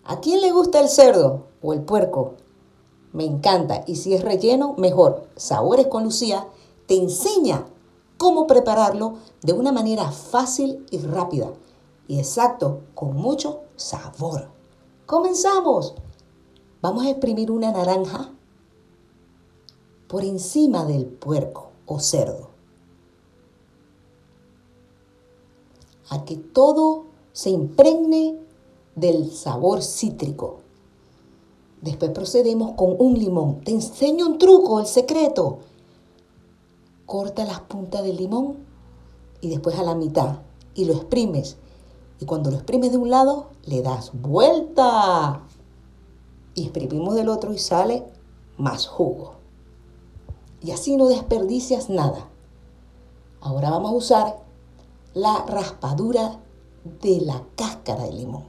¿A quién le gusta el cerdo o el puerco? Me encanta. Y si es relleno, mejor. Sabores con Lucía te enseña cómo prepararlo de una manera fácil y rápida. Y exacto, con mucho sabor. ¡Comenzamos! Vamos a exprimir una naranja por encima del puerco o cerdo, a que todo se impregne del sabor cítrico. Después procedemos con un limón. Te enseño un truco, el secreto. Corta las puntas del limón y después a la mitad y lo exprimes. Y cuando lo exprimes de un lado, le das vuelta. Y exprimimos del otro y sale más jugo. Y así no desperdicias nada. Ahora vamos a usar la raspadura de la cáscara de limón.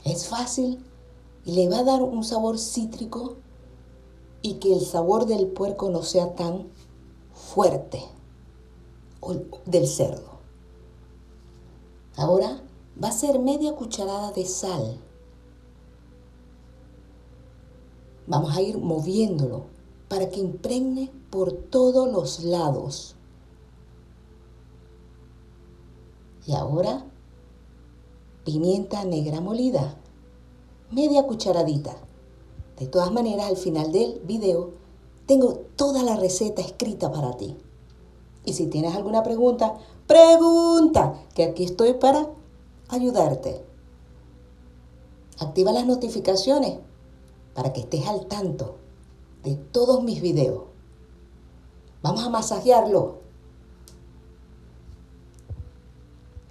Es fácil y le va a dar un sabor cítrico y que el sabor del puerco no sea tan fuerte o del cerdo. Ahora va a ser media cucharada de sal. Vamos a ir moviéndolo para que impregne por todos los lados. Y ahora pimienta negra molida, media cucharadita. De todas maneras, al final del video tengo toda la receta escrita para ti. Y si tienes alguna pregunta, pregunta, que aquí estoy para ayudarte. Activa las notificaciones para que estés al tanto de todos mis videos. Vamos a masajearlo.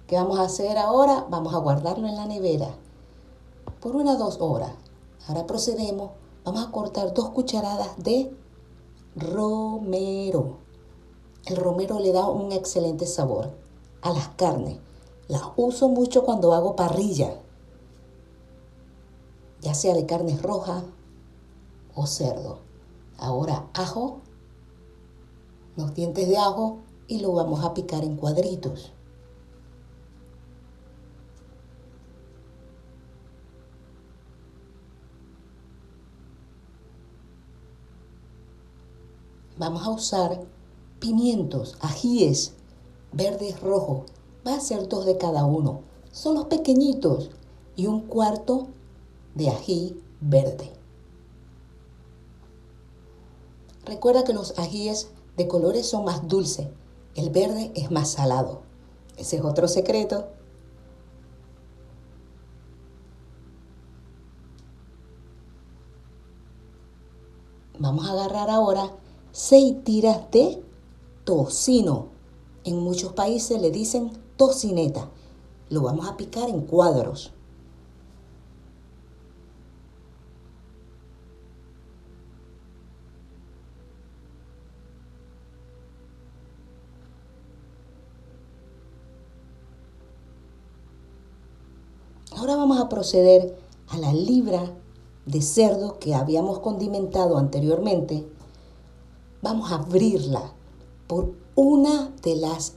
¿Qué vamos a hacer ahora? Vamos a guardarlo en la nevera por 1 o 2 horas. Ahora procedemos, vamos a cortar 2 cucharadas de romero. El romero le da un excelente sabor a las carnes. Las uso mucho cuando hago parrilla, ya sea de carne roja o cerdo. Ahora ajo, los dientes de ajo y lo vamos a picar en cuadritos. Vamos a usar pimientos, ajíes, verdes, rojos. Va a ser 2 de cada uno. Son los pequeñitos y 1/4 de ají verde. Recuerda que los ajíes de colores son más dulces. El verde es más salado. Ese es otro secreto. Vamos a agarrar ahora 6 tiras de tocino. En muchos países le dicen tocineta. Lo vamos a picar en cuadros. Ahora vamos a proceder a la libra de cerdo que habíamos condimentado anteriormente. Vamos a abrirla por una de las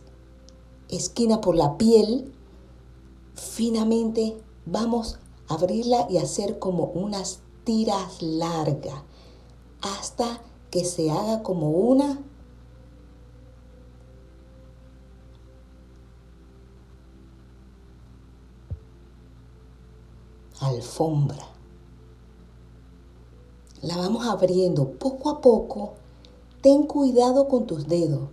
esquinas, por la piel. Finamente vamos a abrirla y hacer como unas tiras largas hasta que se haga como una alfombra. La vamos abriendo poco a poco. Ten cuidado con tus dedos.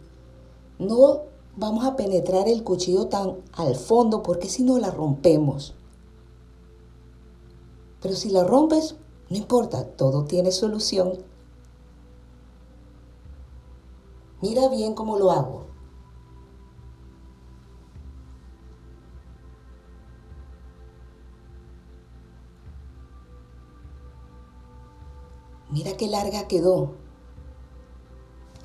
No vamos a penetrar el cuchillo tan al fondo porque si no la rompemos. Pero si la rompes, no importa, todo tiene solución. Mira bien cómo lo hago. Mira qué larga quedó.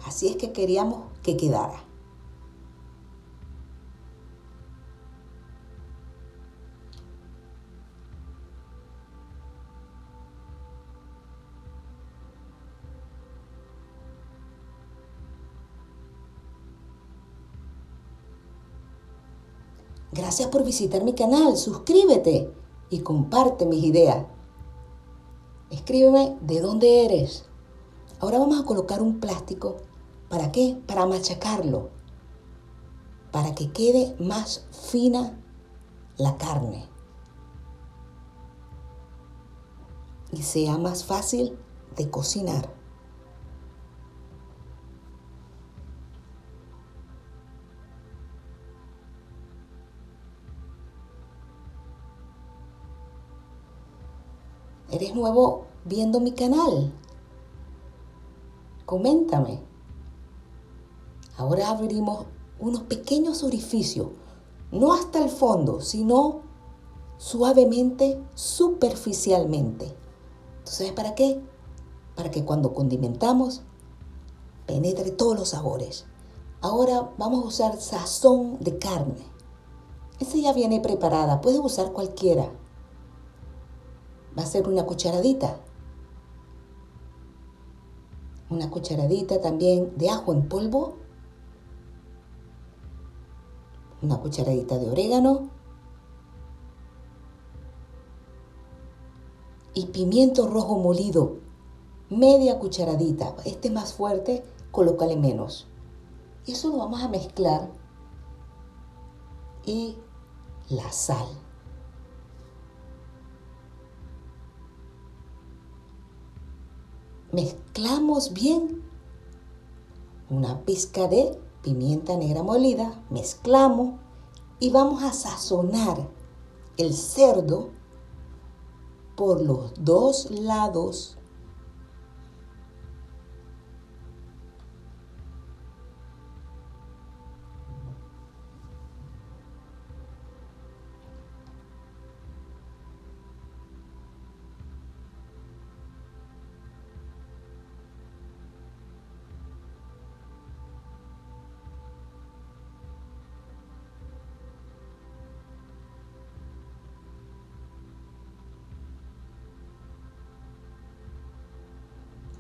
Así es que queríamos que quedara. Gracias por visitar mi canal. Suscríbete y comparte mis ideas. Escríbeme de dónde eres. Ahora vamos a colocar un plástico. ¿Para qué? Para machacarlo. Para que quede más fina la carne. Y sea más fácil de cocinar. ¿Eres nuevo viendo mi canal? Coméntame. Ahora abrimos unos pequeños orificios, no hasta el fondo, sino suavemente, superficialmente. ¿Tú sabes para qué? Para que cuando condimentamos, penetre todos los sabores. Ahora vamos a usar sazón de carne. Esa ya viene preparada, puedes usar cualquiera. Va a ser una cucharadita. Una cucharadita también de ajo en polvo. Una cucharadita de orégano. Y pimiento rojo molido. Media cucharadita. Este es más fuerte, colócale menos. Y eso lo vamos a mezclar. Y la sal. Mezclamos bien. Una pizca de pimienta negra molida. Mezclamos. Y vamos a sazonar el cerdo por los dos lados.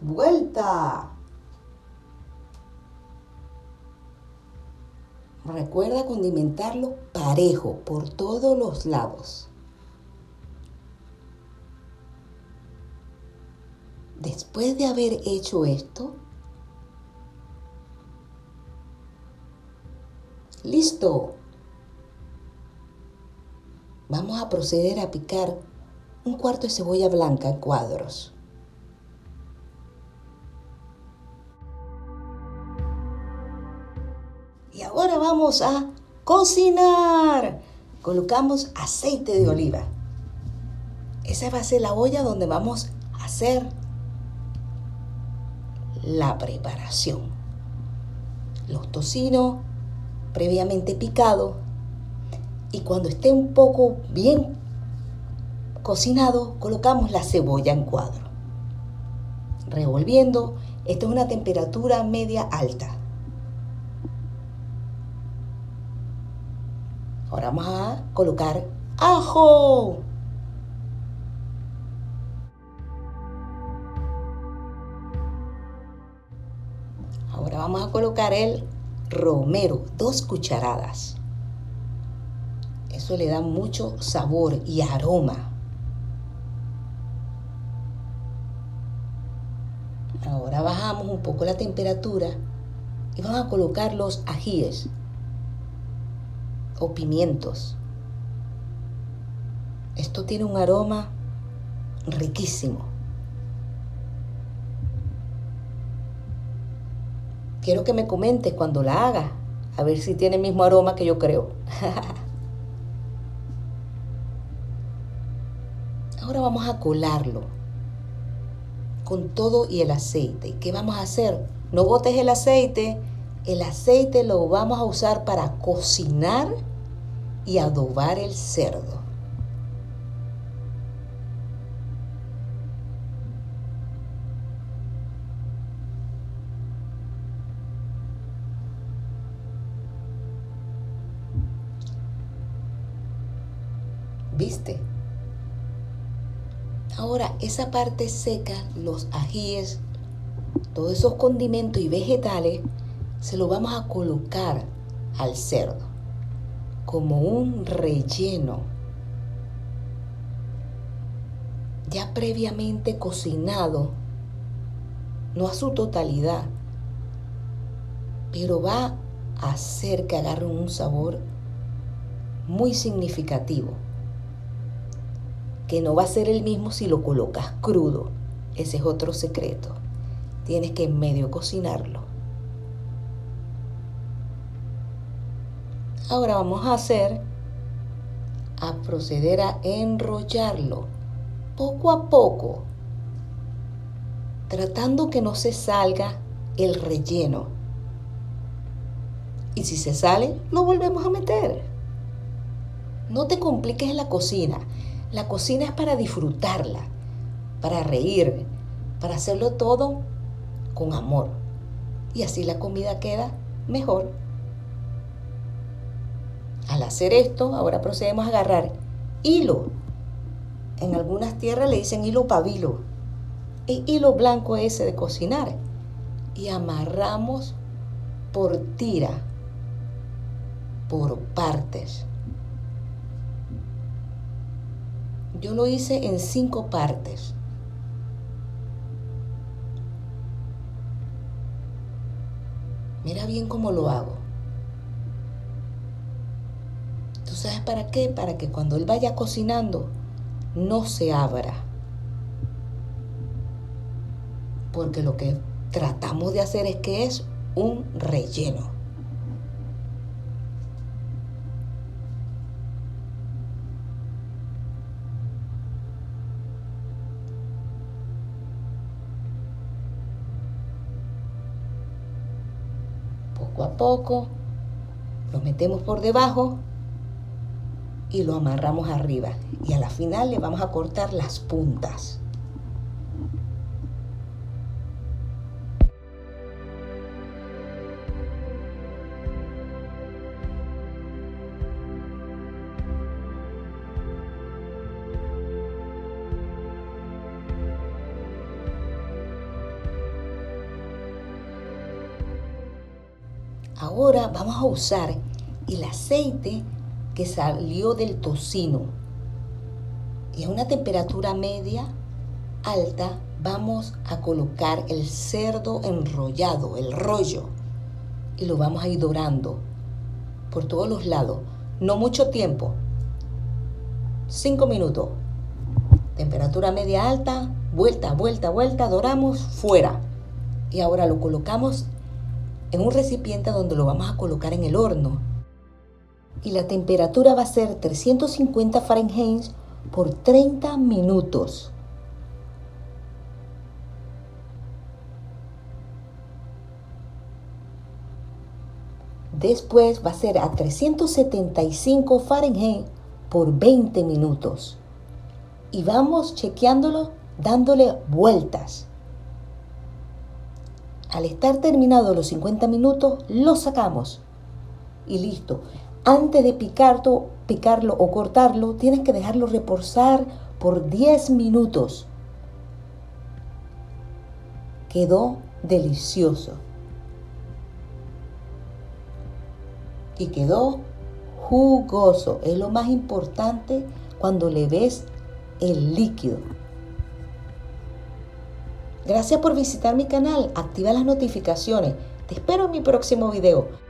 ¡Vuelta! Recuerda condimentarlo parejo por todos los lados. Después de haber hecho esto, ¡listo! Vamos a proceder a picar un cuarto de cebolla blanca en cuadros. Y ahora vamos a cocinar. Colocamos aceite de oliva. Esa va a ser la olla donde vamos a hacer la preparación. Los tocinos previamente picados. Y cuando esté un poco bien cocinado, colocamos la cebolla en cuadro. Revolviendo. Esto es una temperatura media alta. Ahora vamos a colocar ajo. Ahora vamos a colocar el romero, 2 cucharadas. Eso le da mucho sabor y aroma. Ahora bajamos un poco la temperatura y vamos a colocar los ajíes o pimientos. Esto tiene un aroma riquísimo. Quiero que me comentes cuando la hagas, a ver si tiene el mismo aroma que yo creo. Ahora vamos a colarlo con todo y el aceite. ¿Qué vamos a hacer? No botes el aceite. El aceite lo vamos a usar para cocinar y adobar el cerdo. ¿Viste? Ahora esa parte seca, los ajíes, todos esos condimentos y vegetales, se los vamos a colocar al cerdo. como un relleno ya previamente cocinado, no a su totalidad, pero va a hacer que agarren un sabor muy significativo, que no va a ser el mismo si lo colocas crudo. Ese es otro secreto. Tienes que medio cocinarlo. Ahora vamos a proceder a enrollarlo poco a poco, tratando que no se salga el relleno. Y si se sale, lo volvemos a meter. No te compliques en la cocina. La cocina es para disfrutarla, para reír, para hacerlo todo con amor. Y así la comida queda mejor. Al hacer esto, ahora procedemos a agarrar hilo. En algunas tierras le dicen hilo pabilo. El hilo blanco ese de cocinar. Y amarramos por tira, por partes. Yo lo hice en 5 partes. Mira bien cómo lo hago. ¿Tú sabes para qué? Para que cuando él vaya cocinando no se abra. Porque lo que tratamos de hacer es que es un relleno. Poco a poco lo metemos por debajo y lo amarramos arriba. Y a la final le vamos a cortar las puntas. Ahora vamos a usar el aceite que salió del tocino. Y a una temperatura media, alta, vamos a colocar el cerdo enrollado, el rollo. Y lo vamos a ir dorando por todos los lados. No mucho tiempo. 5 minutos. Temperatura media alta, vuelta, vuelta, vuelta, doramos, fuera. Y ahora lo colocamos en un recipiente donde lo vamos a colocar en el horno. Y la temperatura va a ser 350 Fahrenheit por 30 minutos. Después va a ser a 375 Fahrenheit por 20 minutos. Y vamos chequeándolo, dándole vueltas. Al estar terminados los 50 minutos, lo sacamos. Y listo. Antes de picarlo o cortarlo, tienes que dejarlo reposar por 10 minutos. Quedó delicioso. Y quedó jugoso. Es lo más importante cuando le ves el líquido. Gracias por visitar mi canal. Activa las notificaciones. Te espero en mi próximo video.